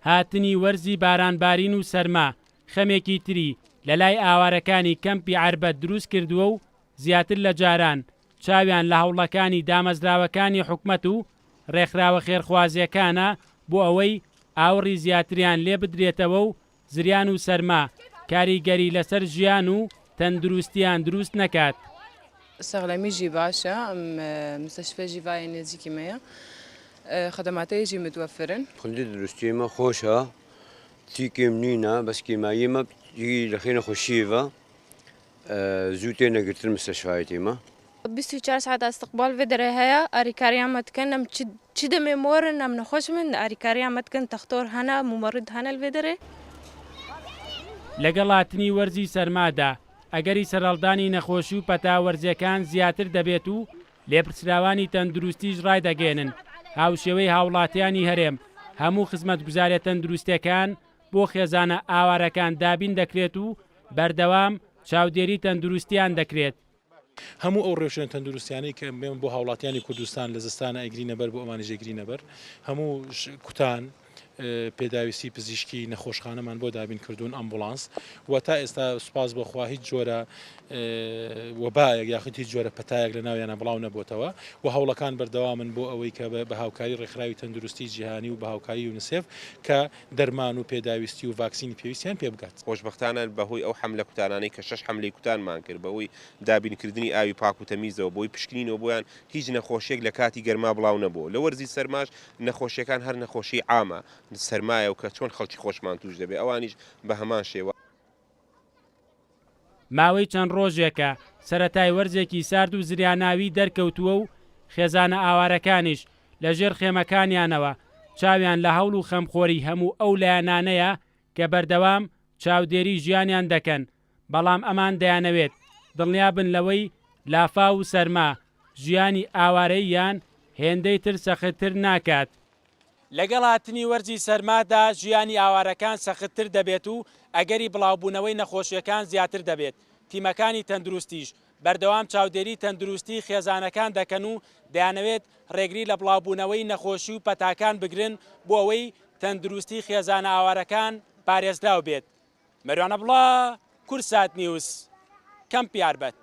هاتنی وەرزی بارانبارین و سەرما خەمێکی تری لە لای ئاوارەکانی کەمپی عەربەت دروست کردووە و زیاتر لە جاران چاویان لە هەوڵەکانی دامەزراوەکانی حکومەت و ڕێکخراوە خێرخوازیەکانە بۆ ئەوەی ئاوڕی زیاتریان لێ بدرێتەوە و زریان و سەرما کاریگەری لەسەر ژیان و تەندروستیان دروست نەکات. سەغلەمیژی باشە، مستەشفێژی ڤایە نێزیکی مەیە، خەدەماتەیەژی متوەفرن. خولدی دروستیمە خۆشە، تیکێم نینە، بەسکیماییمە لە خێنە خۆشیڤە زوو تێ نەگرتن مستەشفایەتیمە. 24 ساعت استقبال في درهايا أريكاريا متكن تشد ميمور نم نخش من أريكاريا متكن تختار هنا ممرض هنا الفيدري لەگەڵاتنی وەرزی سەرمادا ئەگەری سەرەڵدانی نەخۆشی و پەتاوەرزیەکان زیاتر دەبێت و لێپرسراوانی تەندروستیش ڕایدەگەێنن. هاوشێوەی هاوڵاتیانی هەرێم هەموو خزمەتگوزارە تەندروستیەکان بۆ خێزانە ئاوارەکان دابین دەکرێت و بەردەوام چاودێری تەندروستیان دەکرێت. هەموو ئەو ڕێژێن تەندروستیانەی کە بێن بۆ هاوڵاتیانی کوردستان لە زستانە ئەگرینەبەر بۆ ئەمانەژێگرینە بەر هەموو کوتان پێداویستی پزیشکی نەخۆشخانەمان بۆ دابین کردوون ئەمبولانس و تا ئێستا سوپاس بەخوا هیچ جۆرە وەبایەک یاخود هیچ جۆرە پەتایەک لە ناویانە بڵاو نەبووتەوە و هەوڵەکان بەردەوامن بۆ ئەوەی کە بە هاوکاری ڕێکخراوی تەندروستی جیهانی و بە هاوکاری یونیسف کە دەرمان و پێداویستی و ڤاکسینی پێویستیان پێ بکات. خۆشبەختانە بەهۆی ئەو حەملە کوتانانەی کە 6 حەملەی کوتانمان کرد بەهۆی دابینکردنی ئاوی پاک و تەمیزەوە بۆی پشکنینەوە بۆیان هیچ نەخۆشیێک لە کاتی گەرما بڵاو نەبووە. لە وەرزی سەرماش نەخۆشیەکان هەر نەخۆشی عامە سەرمایە و کە چۆن خەڵکی خۆشمان توش دەبێت ئەوانیش بە هەمان شێوە. ماوەی چەند ڕۆژێکە سەرەتای وەرزێکی سارد و زریاناوی دەرکەوتووە و خێزانە ئاوارەکانیش لە ژێر خێمەکانیانەوە چاویان لە هەوڵ و خەمخۆری هەموو ئەو لایەنانەیە کە بەردەوام چاودێری ژیانیان دەکەن، بەڵام ئەمان دەیانەوێت دڵنیابن لەوەی لافا و سەرما ژیانی ئاوارەیان هێندەی تر سەختتر ناکات. لەگەڵ هاتنی وەرزی سەرمادا ژیانی ئاوارەکان سەختتر دەبێت و ئەگەری بڵاوبوونەوەی نەخۆشیەکان زیاتر دەبێت. تیمەکانی تەندروستیش بەردەوام چاودێری تەندروستی خێزانەکان دەکەن و دەیانەوێت ڕێگری لە بڵاوبوونەوەی نەخۆشی و پەتاکان بگرن بۆ ئەوەی تەندروستی خێزانە ئاوارەکان پارێزراو بێت. مەریوانە بڵا، کورسات نیوز، کەمپی عەربەت.